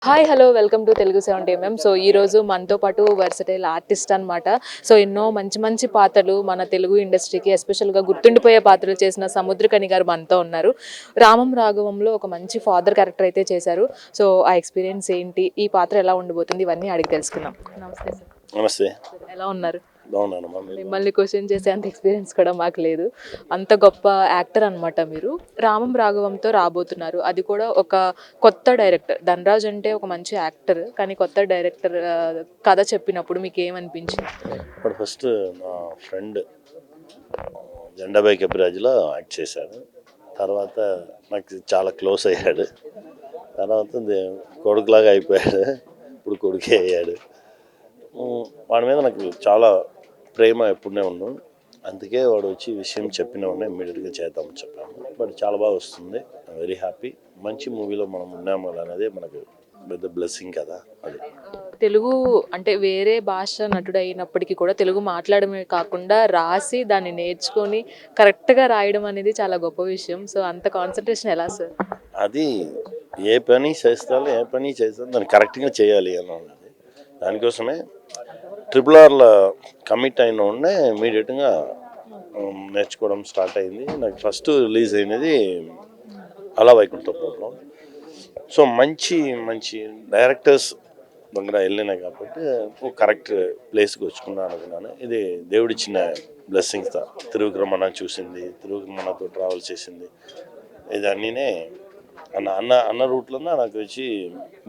Hi hello welcome to Telugu 70mm. So ఈరోజు మనతో పాటు వర్సటైల్ ఆర్టిస్ట్ అనమాట. సో ఎన్నో మంచి మంచి పాత్రలు మన తెలుగు ఇండస్ట్రీకి ఎస్పెషల్గా గుర్తుండిపోయే పాత్రలు చేసిన సముద్రకని గారు మనతో ఉన్నారు. రామం రాఘవంలో ఒక మంచి ఫాదర్ క్యారెక్టర్ అయితే చేశారు. సో ఆ ఎక్స్పీరియన్స్ ఏంటి, ఈ పాత్ర ఎలా ఉండబోతుంది, ఇవన్నీ అడిగి తెలుసుకుందాం. నమస్తే సార్. నమస్తే. ఎలా ఉన్నారు? బాగున్నానమ్మా. మిమ్మల్ని క్వశ్చన్ చేసే అంత ఎక్స్పీరియన్స్ కూడా మాకు లేదు. అంత గొప్ప యాక్టర్ అనమాట మీరు. రామం రాఘవంతో రాబోతున్నారు, అది కూడా ఒక కొత్త డైరెక్టర్. ధనరాజ్ అంటే ఒక మంచి యాక్టర్, కానీ కొత్త డైరెక్టర్ కథ చెప్పినప్పుడు మీకు ఏమనిపించింది? ఇప్పుడు ఫస్ట్ నా ఫ్రెండ్ జెండాబాయ్ కపిరాజులో యాక్ట్ చేశాడు. తర్వాత నాకు చాలా క్లోజ్ అయ్యాడు. తర్వాత కొడుకులాగా అయిపోయాడు. ఇప్పుడు కొడుకే అయ్యాడు. వాడి మీద నాకు చాలా ప్రేమ ఎప్పుడనే ఉన్నాను. అందుకే వాడు వచ్చి విషయం చెప్పిన వాడిని ఇమ్మీడియట్గా చేద్దామని చెప్పాము. బట్ చాలా బాగా వస్తుంది. Very happy. మంచి మూవీలో మనం ఉన్నాము అనేది మనకు పెద్ద బ్లెస్సింగ్ కదా. అది తెలుగు అంటే వేరే భాష నటుడు అయినప్పటికీ కూడా తెలుగు మాట్లాడమే కాకుండా రాసి దాన్ని నేర్చుకొని కరెక్ట్గా రాయడం అనేది చాలా గొప్ప విషయం. సో అంత కాన్సన్ట్రేషన్ ఎలా సార్? అది ఏ పని చేస్తాను దాన్ని కరెక్ట్గా చేయాలి అని ఉన్నది. దానికోసమే RRRలో కమిట్ అయిన ఉండే ఇమీడియట్గా నేర్చుకోవడం స్టార్ట్ అయింది. నాకు ఫస్ట్ రిలీజ్ అయినది అలా వైకుంఠపురంలో. సో మంచి మంచి డైరెక్టర్స్ దగ్గర వెళ్ళినాయి కాబట్టి ఒక కరెక్ట్ ప్లేస్కి వచ్చుకున్నాను అనుకున్నాను. ఇది దేవుడిచ్చిన బ్లెస్సింగ్స్. త్రివిక్రమణ చూసింది, త్రివిక్రమణతో ట్రావెల్ చేసింది. ఇది అన్నీనే అన్న రూట్లోనే నాకు వచ్చి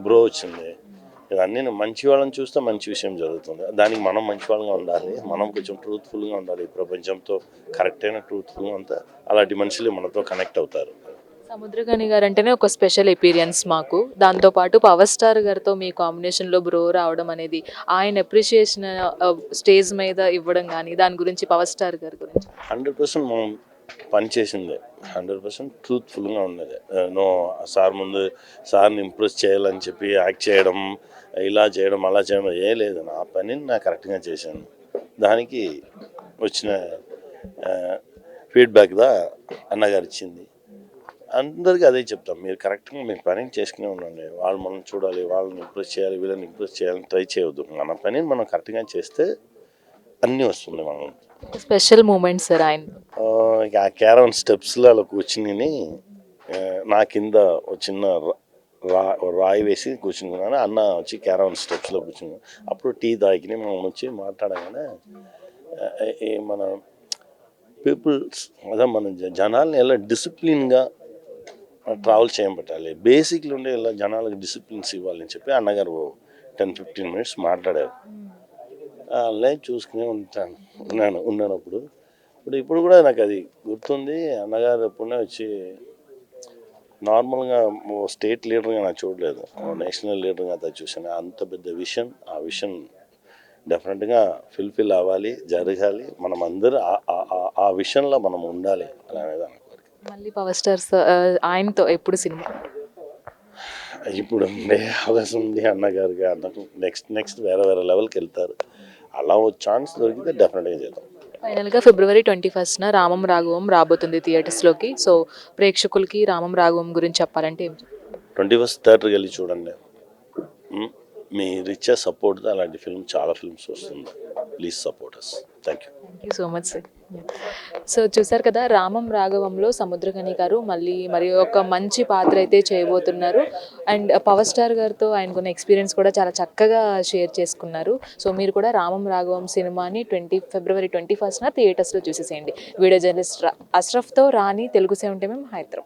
బ్రో వచ్చింది. ఇవన్నీ మంచి వాళ్ళని చూస్తే మంచి విషయం జరుగుతుంది. దానికి మనం మంచి వాళ్ళగా ఉండాలి, మనం కొంచెం ట్రూత్ఫుల్గా ఉండాలి. ప్రపంచంతో కరెక్ట్ అయిన ట్రూత్ఫుల్గా అంతా అలాంటి మనుషులు మనతో కనెక్ట్ అవుతారు. సముద్రకని గారు అంటేనే ఒక స్పెషల్ ఎపీరియన్స్ మాకు. దాంతోపాటు పవర్ స్టార్ గారితో మీ కాంబినేషన్లో బ్రో రావడం అనేది, ఆయన అప్రిషియేషన్ స్టేజ్ మీద ఇవ్వడం కానీ, దాని గురించి పవర్ స్టార్ గారి గురించి 100% మనం పనిచేసిందే. 100% ట్రూత్ఫుల్గా ఉండేది. నో సార్ ముందు సార్ని ఇంప్రెస్ చేయాలని చెప్పి యాక్ట్ చేయడం, ఇలా చేయడం అలా చేయడం ఏ లేదు. నా పనిని నా కరెక్ట్గా చేశాను. దానికి వచ్చిన ఫీడ్బ్యాక్గా అన్నగారు ఇచ్చింది. అందరికీ అదే చెప్తాం, మీరు కరెక్ట్గా మీ పనిని చేసుకునే ఉండండి. వాళ్ళు మనం చూడాలి, వాళ్ళని ఇంప్రెస్ చేయాలి, వీళ్ళని ఇంప్రెస్ చేయాలని ట్రై చేయవద్దు. మన పనిని మనం కరెక్ట్గా చేస్తే అన్నీ వస్తుంది. మనం స్పెషల్ మూమెంట్ సార్ ఆయన ఆ క్యారవన్ స్టెప్స్లో అలా కూర్చుని నా కింద ఒక చిన్న రాయి వేసి కూర్చున్నాను. అన్న వచ్చి క్యారవన్ స్టెప్స్లో కూర్చున్నాను. అప్పుడు టీ తాగిని మనం వచ్చి మాట్లాడగానే మన పీపుల్స్ అదే మన జనాల్ని ఎలా డిసిప్లిన్గా ట్రావెల్ చేయబట్టాలి, బేసిక్లు ఉండే ఇలా జనాలకు డిసిప్లిన్స్ ఇవ్వాలని చెప్పి అన్నగారు 10-15 మినిట్స్ మాట్లాడారు. అలా చూసుకునే ఉన్నాను ఇప్పుడు కూడా నాకు అది గుర్తుంది. అన్నగారు ఎప్పుడనే వచ్చి నార్మల్గా స్టేట్ లీడర్గా నాకు చూడలేదు, నేషనల్ లీడర్గా అతను చూసాను. అంత పెద్ద విషన్, ఆ విషన్ డెఫినెట్గా ఫుల్ఫిల్ అవ్వాలి, జరగాలి. మనం అందరూ ఆ విషన్లో మనం ఉండాలి అనేది అనుకోరు. మళ్ళీ పవర్ స్టార్స్ ఆయనతో ఎప్పుడు సినిమా? ఇప్పుడు అవకాశం ఉంది అన్నగారికి. అన్నకు నెక్స్ట్ వేరే లెవెల్కి వెళ్తారు. అలా ఒక ఛాన్స్ దొరికితే డెఫినెట్గా చేద్దాం. ఫైనల్గా February 21న రామం రాఘవం రాబోతుంది థియేటర్స్లోకి. సో ప్రేక్షకులకి రామం రాఘవం గురించి చెప్పాలంటే 21st థియేటర్కి వెళ్ళి చూడండి. మీ రిచ్ సపోర్ట్ అలాంటి చాలా ఫిల్మ్స్ వస్తుంది. Please support us. Thank you so much sir. So చూసారు కదా, రామం రాఘవంలో సముద్రకని గారు మరి ఒక మంచి పాత్ర అయితే చేయబోతున్నారు. అండ్ పవర్ స్టార్ గారితో ఆయనకున్న ఎక్స్పీరియన్స్ కూడా చాలా చక్కగా షేర్ చేసుకున్నారు. సో మీరు కూడా రామం రాఘవం సినిమాని February 21న థియేటర్స్లో చూసేసేయండి. వీడియో జర్నలిస్ట్ అష్రఫ్తో రాణి, తెలుగు 70mm, హైదరాబాద్.